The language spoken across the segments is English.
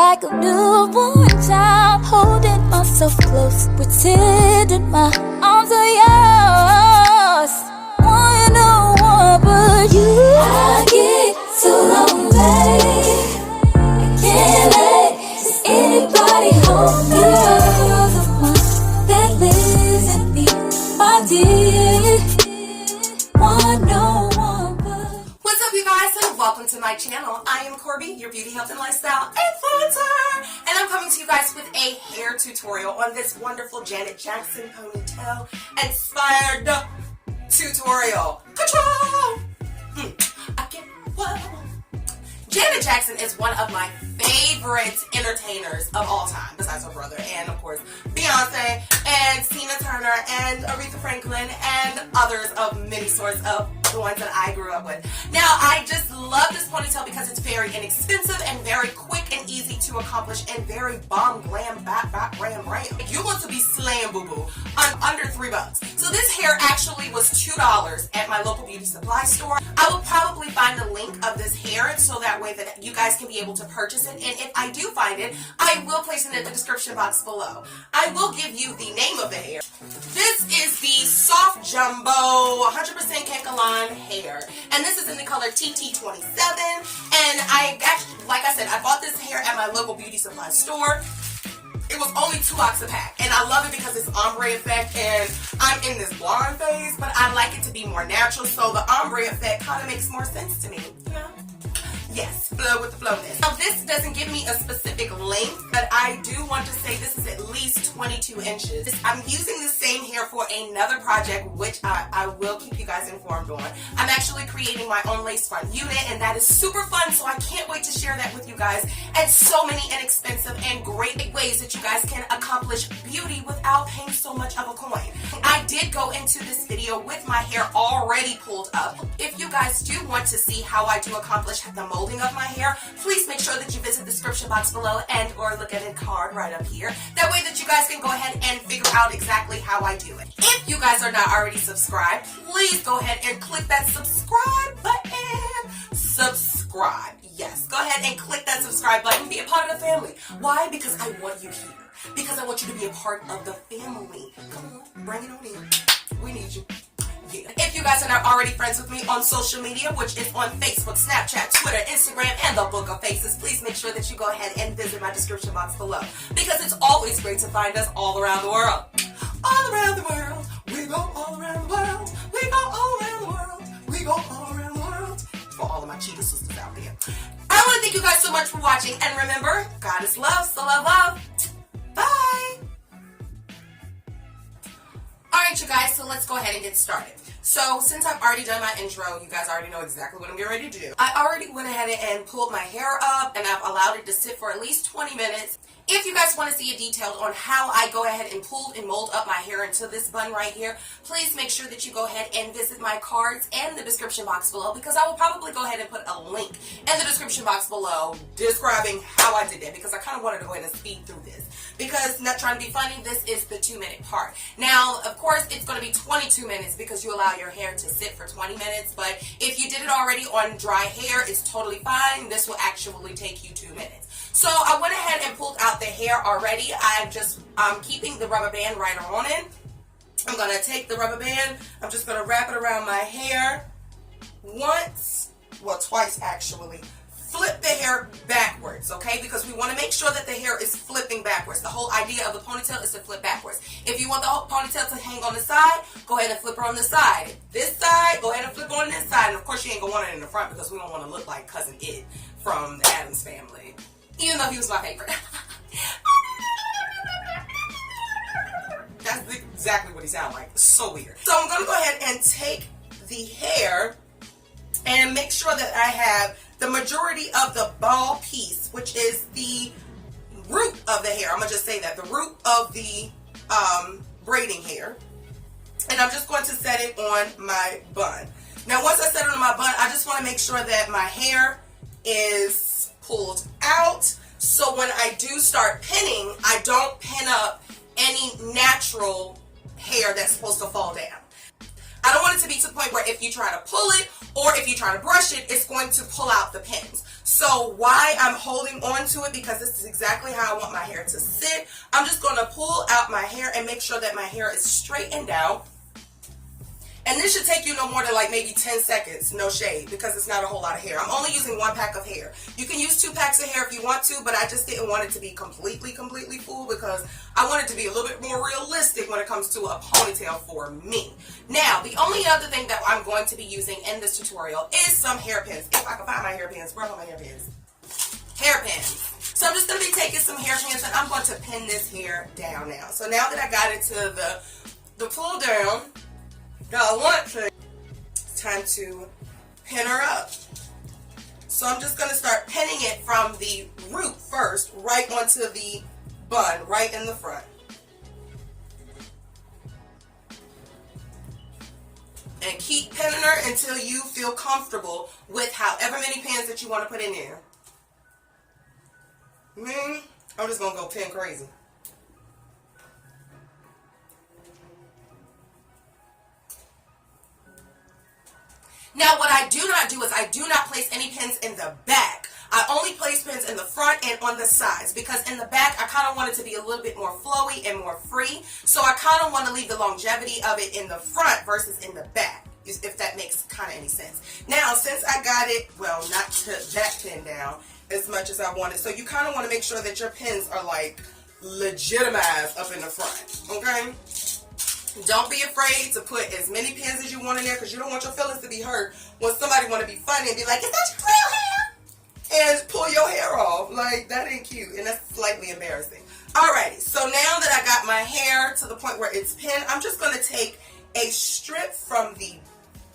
like a newborn child, holding myself close, pretending my arms are yours. Wanna know more but you. I get so lonely, I can't let anybody hold me. You're the one that lives in me, my dear. What's up, you guys, and welcome to my channel. I am Corby, your beauty, health, and lifestyle influencer, and I'm coming to you guys with a hair tutorial on this wonderful Jackson Ponytail inspired tutorial. Control! I get what I want. Janet Jackson is one of my favorite entertainers of all time, besides her brother, and of course Beyonce, and Tina Turner, and Aretha Franklin, and others of many sorts of the ones that I grew up with. Now, I just love this ponytail because it's very inexpensive and very quick and easy to accomplish and very bomb glam ram. You want to be slaying boo-boo under $3. So this hair actually was $2 at my local beauty supply store. I will probably find the link of this hair so that way that you guys can be able to purchase it, and if I do find it, I will place it in the description box below. I will give you the name of the hair. This is the Soft Jumbo 100% Kekalon hair, and this is in the color TT27, and I actually, like I said, I bought this hair at my local beauty supply store. It was only $2 a pack, and I love it because it's ombre effect, and I'm in this blonde phase, but I like it to be more natural, so the ombre effect kind of makes more sense to me, you know? Yes, flow with the flowness. Now, this doesn't give me a specific length, but I do want to say this is at least 22 inches. I'm using the same hair for another project, which I will keep you guys informed on. I'm actually creating my own lace front unit, and that is super fun, so I can't wait to share that with you guys, and so many inexpensive and great ways that you guys can accomplish beauty without paying so much of a coin. I did go into this video with my hair already pulled up. If you guys do want to see how I do accomplish the molding of my hair, please make sure that you visit the description box below and or look at a card right up here. That way that you guys can go ahead and figure out exactly how I do it. If you guys are not already subscribed, please go ahead and click that subscribe button. Subscribe. Yes, go ahead and click that subscribe button. Be a part of the family. Why? Because I want you here. Because I want you to be a part of the family. Come on, bring it on in. We need you. Yeah. If you guys are not already friends with me on social media, which is on Facebook, Snapchat, Twitter, Instagram, and the Book of Faces, please make sure that you go ahead and visit my description box below, because it's always great to find us all around the world. All around the world. We go all around the world. We go all around the world. We go all around the world. For all of my cheetah sisters out there. I want to thank you guys so much for watching, and remember, God is love, so love. Bye. Alright, you guys, so let's go ahead and get started. So, since I've already done my intro, you guys already know exactly what I'm getting ready to do. I already went ahead and pulled my hair up, and I've allowed it to sit for at least 20 minutes. If you guys want to see a detail on how I go ahead and pull and mold up my hair into this bun right here, please make sure that you go ahead and visit my cards and the description box below, because I will probably go ahead and put a link in the description box below describing how I did that, because I kind of wanted to go ahead and speed through this. Because, not trying to be funny, this is the 2-minute part. Now, of course, it's going to be 22 minutes because you allow your hair to sit for 20 minutes, but if you did it already on dry hair, it's totally fine. This will actually take you 2 minutes. So I went ahead and pulled out the hair already. I'm keeping the rubber band right on it. I'm going to take the rubber band. I'm just going to wrap it around my hair twice actually. Flip the hair backwards, okay? Because we want to make sure that the hair is flipping backwards. The whole idea of the ponytail is to flip backwards. If you want the whole ponytail to hang on the side, go ahead and flip her on the side. This side, go ahead and flip on this side. And of course, you ain't going to want it in the front because we don't want to look like Cousin Id from the Addams Family. Even though he was my favorite. That's exactly what he sounded like. It's so weird. So I'm going to go ahead and take the hair and make sure that I have the majority of the ball piece, which is the root of the hair. I'm going to just say that. The root of the braiding hair. And I'm just going to set it on my bun. Now, once I set it on my bun, I just want to make sure that my hair is pulled out. So when I do start pinning, I don't pin up any natural hair that's supposed to fall down. I don't want it to be to the point where if you try to pull it or if you try to brush it, it's going to pull out the pins. So why I'm holding on to it, because this is exactly how I want my hair to sit. I'm just going to pull out my hair and make sure that my hair is straightened out. And this should take you no more than like maybe 10 seconds, no shade, because it's not a whole lot of hair. I'm only using 1 pack of hair. You can use 2 packs of hair if you want to, but I just didn't want it to be completely full, because I want it to be a little bit more realistic when it comes to a ponytail for me. Now, the only other thing that I'm going to be using in this tutorial is some hairpins. If I can find my hairpins, where are my hairpins? Hairpins. So I'm just going to be taking some hairpins and I'm going to pin this hair down now. So now that I got it to the pull down, it's time to pin her up. So I'm just going to start pinning it from the root first, right onto the bun, right in the front. And keep pinning her until you feel comfortable with however many pins that you want to put in there. I'm just going to go pin crazy. Now, what I do not do is I do not place any pins in the back. I only place pins in the front and on the sides, because in the back, I kind of want it to be a little bit more flowy and more free. So I kind of want to leave the longevity of it in the front versus in the back, if that makes kind of any sense. Now, since I got it, well, not to that pin down as much as I wanted, so you kind of want to make sure that your pins are like legitimized up in the front, okay? Don't be afraid to put as many pins as you want in there, because you don't want your feelings to be hurt when somebody want to be funny and be like, is that your real hair? And pull your hair off. Like, that ain't cute, and that's slightly embarrassing. Alrighty, so now that I got my hair to the point where it's pinned, I'm just going to take a strip from the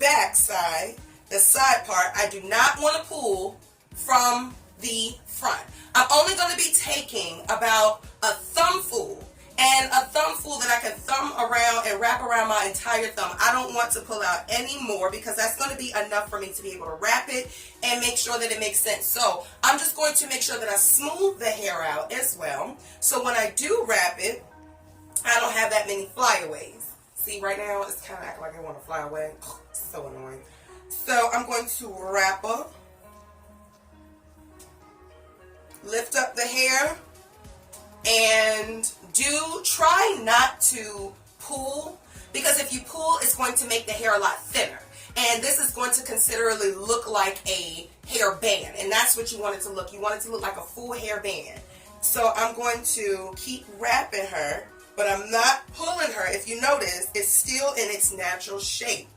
back side, the side part. I do not want to pull from the front. I'm only going to be taking about a thumbful, and a thumbful that I can thumb around and wrap around my entire thumb. I don't want to pull out any more, because that's going to be enough for me to be able to wrap it and make sure that it makes sense. So I'm just going to make sure that I smooth the hair out as well, so when I do wrap it, I don't have that many flyaways. See, right now it's kind of acting like I want to fly away. So annoying. So I'm going to wrap her, lift up the hair, and try not to pull, because if you pull, it's going to make the hair a lot thinner, and this is going to considerably look like a hair band, and that's what you want it to look. You want it to look like a full hair band. So I'm going to keep wrapping her, but I'm not pulling her. If you notice, it's still in its natural shape,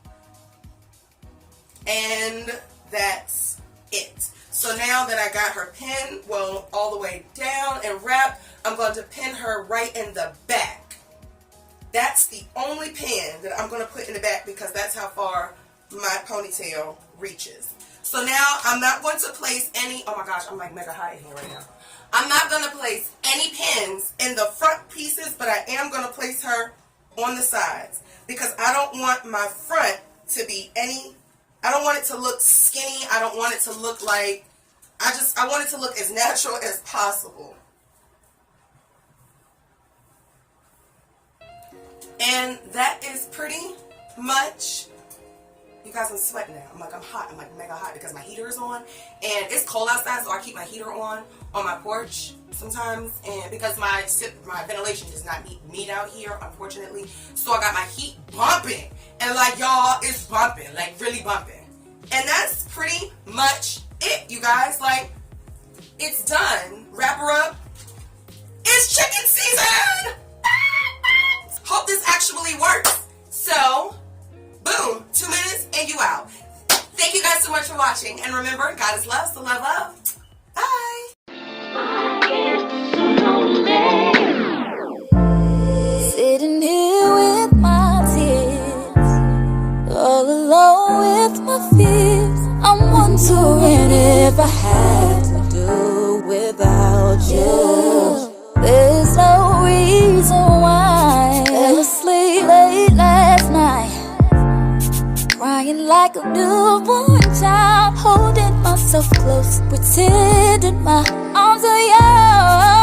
and that's it. So now that I got her pinned, well, all the way down and wrapped, I'm going to pin her right in the back. That's the only pin that I'm going to put in the back, because that's how far my ponytail reaches. So now I'm not going to place any, oh my gosh, I'm like mega hot in here right now. I'm not going to place any pins in the front pieces, but I am going to place her on the sides, because I don't want my front to be I don't want it to look skinny. I don't want it to look like, I want it to look as natural as possible. And that is pretty much, you guys, I'm sweating now. I'm hot. I'm like mega hot because my heater is on, and it's cold outside, so I keep my heater on my porch sometimes, and because my ventilation does not meet out here, unfortunately, so I got my heat bumping, and like, y'all, it's bumping, like really bumping. And that's pretty much it, you guys. Like, it's done. Wrap her up. It's chicken season. Hope this actually works. So, boom, 2 minutes and you out. Thank you guys so much for watching, and remember, God is love, so love, love. Bye. Sitting here with my tears, all alone with my fears. I'm wondering if I had to do without you. There's no reason why I fell asleep late last night, crying like a newborn child, holding myself close, pretending my arms are yours.